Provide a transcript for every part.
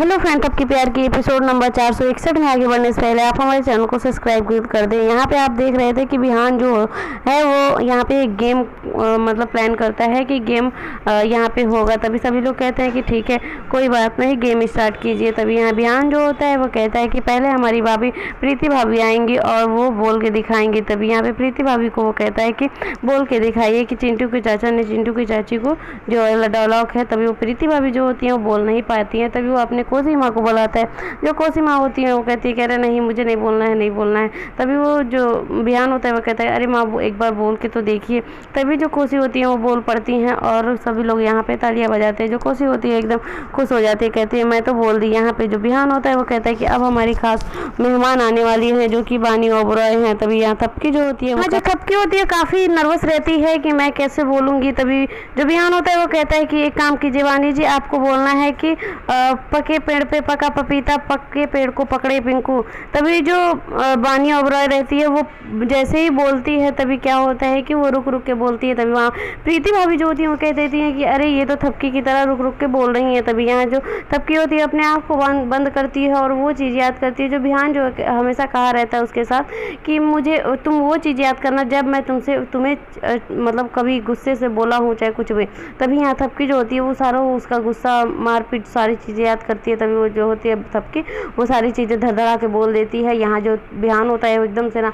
Hello friend, आपकी प्यार की एपिसोड नंबर 461 में आगे बढ़ने से पहले आप हमारे चैनल को सब्सक्राइब कर दें। यहाँ पे आप देख रहे थे कि विहान जो है वो यहाँ पे एक गेम मतलब प्लान करता है कि गेम यहाँ पे होगा। तभी सभी लोग कहते हैं कि ठीक है कोई बात नहीं, गेम स्टार्ट कीजिए। तभी यहाँ विहान जो होता है वो कहता है कि पहले हमारी भाभी प्रीति भाभी आएंगी और वो बोल के दिखाएंगी। तभी यहाँ पे प्रीति भाभी को वो कहता है कि बोल के दिखाइए कि चिंटू के चाचा ने चिंटू की चाची को जो डायलॉग है। तभी वो प्रीति भाभी जो होती हैं वो बोल नहीं पाती हैं। तभी वो अपने कोसी माँ को बुलाता है। जो कोसी माँ होती है वो कहती है, कह रहे नहीं मुझे नहीं बोलना है, नहीं बोलना है। तभी वो जो विहान होता है वो कहता है अरे माँ एक बार बोल के तो देखिए। तभी जो कोसी होती है वो बोल पड़ती हैं और सभी लोग यहाँ पे तालियां बजाते हैं। जो कोसी होती है एकदम खुश हो जाती है, कहती है मैं तो बोल दी। यहाँ पे जो विहान होता है वो कहता है कि अब हमारी खास मेहमान आने वाली है जो कि बानी ओबरॉय हैं। तभी यहाँ थपकी जो होती है जो थपकी होती है काफ़ी नर्वस रहती है कि मैं कैसे बोलूँगी। तभी जो विहान होता है वो कहता है कि एक काम कीजिए बानी जी, आपको बोलना है कि पके पेड़ पे पका पपीता, पक्के पेड़ को पकड़े पिंकू। तभी जो बानी ओबरॉय रहती है वो जैसे ही बोलती है तभी क्या होता है कि वो रुक रुक के बोलती है। तभी वहाँ प्रीति भाभी जो होती है वो कह देती हैं कि अरे ये तो थपकी की तरह रुक रुक के बोल रही है। तभी यहाँ जो थपकी होती है अपने आप को बंद करती है और वो चीज़ याद करती है जो विहान जो हमेशा कहा रहता है उसके साथ कि मुझे तुम वो चीज़ याद करना जब मैं तुम्हें मतलब कभी गुस्से से बोला हूँ चाहे कुछ भी। तभी यहाँ थपकी जो होती है वो सारा उसका गुस्सा मारपीट सारी चीज़ें याद करती है। तभी वो जो होती है थपकी वो सारी चीज़ें धड़धड़ा के बोल देती है। यहाँ जो विहान होता है वो एकदम से ना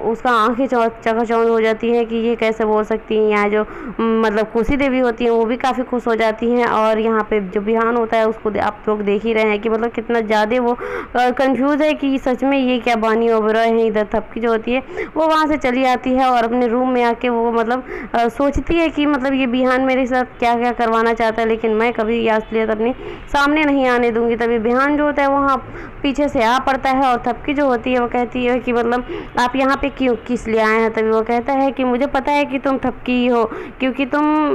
उसका आंखें चकाचौंध हो जाती है कि ये कैसे बोल सकती हैं। यहाँ जो मतलब कोसी देवी होती हैं वो भी काफ़ी खुश हो जाती हैं और यहाँ पे जो विहान होता है उसको आप लोग देख ही रहे हैं कि मतलब कितना ज़्यादा वो कंफ्यूज है कि सच में ये क्या बानी ओबरॉय है। इधर थपकी जो होती है वो वहाँ से चली आती है और अपने रूम में आके वो मतलब सोचती है कि मतलब ये विहान मेरे साथ क्या क्या करवाना चाहता है, लेकिन मैं कभी ये असलियत अपने सामने नहीं आने दूंगी। तभी विहान जो होता है वहाँ पीछे से आ पड़ता है और थपकी जो होती है वो कहती है कि मतलब आप यहाँ पे क्यों किस लिए आए हैं। तभी वो कहता है कि मुझे पता है कि तुम थपकी ही हो क्योंकि तुम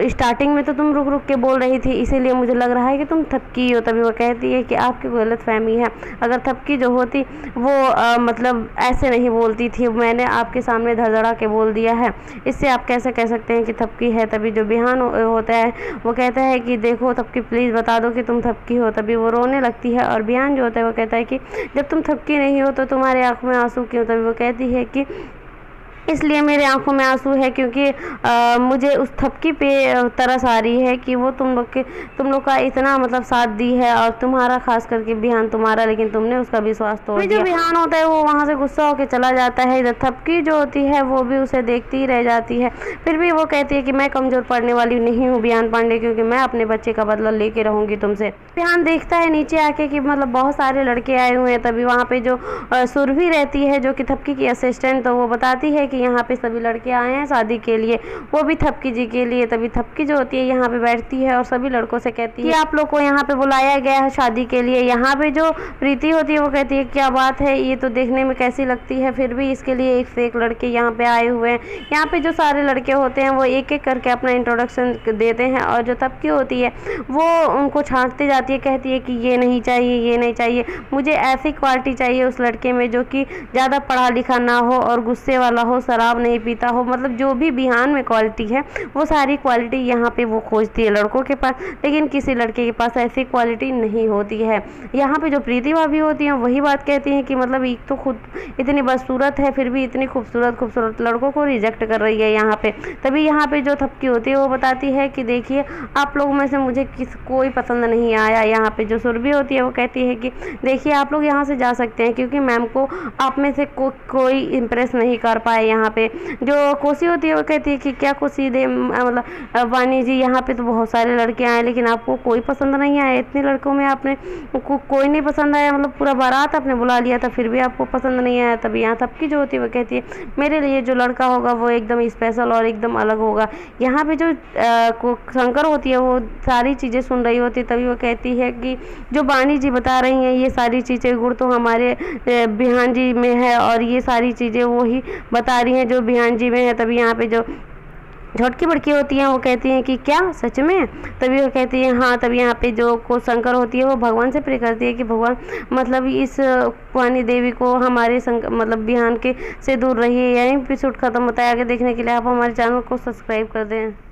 स्टार्टिंग में तो तुम रुक रुक के बोल रही थी, इसीलिए मुझे लग रहा है कि तुम थपकी हो। तभी वो कहती है कि आपकी गलतफहमी है, अगर थपकी जो होती वो मतलब ऐसे नहीं बोलती थी, मैंने आपके सामने धड़धड़ा के बोल दिया है, इससे आप कैसे कह सकते हैं कि थपकी है। तभी जो विहान होता है वो कहता है कि देखो थपकी प्लीज़ बता दो कि तुम थपकी हो। तभी वो रोने लगती है और विहान जो होता है वो कहता है कि जब तुम थपकी नहीं हो तो तुम्हारे आँख में आंसू क्यों। तभी वो कहती है कि इसलिए मेरे आंखों में आंसू है क्योंकि मुझे उस थपकी पे तरस आ रही है कि वो तुम लोग का इतना मतलब साथ दी है और तुम्हारा खास करके विहान तुम्हारा, लेकिन तुमने उसका विश्वास तोड़ दिया। जो विहान होता है वो वहाँ से गुस्सा होकर चला जाता है। इधर थपकी जो होती है वो भी उसे देखती ही रह जाती है। फिर भी वो कहती है कि मैं कमज़ोर पड़ने वाली नहीं हूँ विहान पांडे, क्योंकि मैं अपने बच्चे का बदला लेके रहूँगी तुमसे। विहान देखता है नीचे आके कि मतलब बहुत सारे लड़के आए हुए हैं। तभी वहाँ पे जो सुरभि रहती है जो कि थपकी की असिस्टेंट, तो वो बताती है कि यहाँ पे सभी लड़के आए हैं शादी के लिए, वो भी थपकी जी के लिए। तभी थपकी जो होती है यहाँ पे बैठती है और सभी लड़कों से कहती है कि आप लोग को यहाँ पे बुलाया गया है शादी के लिए। यहाँ पे जो प्रीति होती है वो कहती है क्या बात है, ये तो देखने में कैसी लगती है, फिर भी इसके लिए एक से एक लड़के यहाँ पे आए हुए हैं। यहाँ पे जो सारे लड़के होते हैं वो एक एक करके अपना इंट्रोडक्शन देते हैं और जो थपकी होती है वो उनको छांटती जाती है, कहती है कि ये नहीं चाहिए, ये नहीं चाहिए, मुझे ऐसी क्वालिटी चाहिए उस लड़के में जो कि ज़्यादा पढ़ा लिखा ना हो और गुस्से वाला हो, शराब नहीं पीता हो। मतलब जो भी विहान में क्वालिटी है वो सारी क्वालिटी यहाँ पे वो खोजती है लड़कों के पास, लेकिन किसी लड़के के पास ऐसी क्वालिटी नहीं होती है। यहाँ पे जो प्रीति भाभी होती हैं वही बात कहती हैं कि मतलब एक तो खुद इतनी बदसूरत है फिर भी इतनी खूबसूरत लड़कों को रिजेक्ट कर रही है यहाँ पे। तभी यहाँ पे जो थपकी होती है वो बताती है कि देखिए आप लोगों में से मुझे कोई पसंद नहीं आया। यहाँ पे जो सुरभि होती है वो कहती है कि देखिए आप लोग यहाँ से जा सकते हैं क्योंकि मैम को आप में से कोई इम्प्रेस नहीं कर पाए। यहाँ पे जो कोसी होती है वो कहती है कि क्या कोसी दे मतलब वानी जी यहाँ पे तो बहुत सारे लड़के आए लेकिन आपको कोई पसंद नहीं आया, इतने लड़कों में आपने कोई नहीं पसंद आया, मतलब पूरा बारात आपने बुला लिया था फिर भी आपको पसंद नहीं आया। तभी यहाँ थपकी जो होती है वो कहती है मेरे लिए जो लड़का होगा वो एकदम स्पेशल और एकदम अलग होगा। यहाँ पे जो शंकर होती है वो सारी चीज़ें सुन रही होती है। तभी वो कहती है कि जो बानी जी बता रही हैं ये सारी चीज़ें गुण तो हमारे विहान जी में है और ये सारी चीज़ें वो ही बता रही हैं जो विहान जी में है। तभी यहाँ पे जो झटकी बड़की होती हैं वो कहती हैं कि क्या सच में। तभी वो कहती है हाँ। तभी यहाँ पे जो को शंकर होती है वो भगवान से प्रे करती है कि भगवान मतलब इस वानी देवी को हमारे मतलब विहान के से दूर रहिए। यही एपिसोड खत्म होता है। आगे देखने के लिए आप हमारे चैनल को सब्सक्राइब कर दें।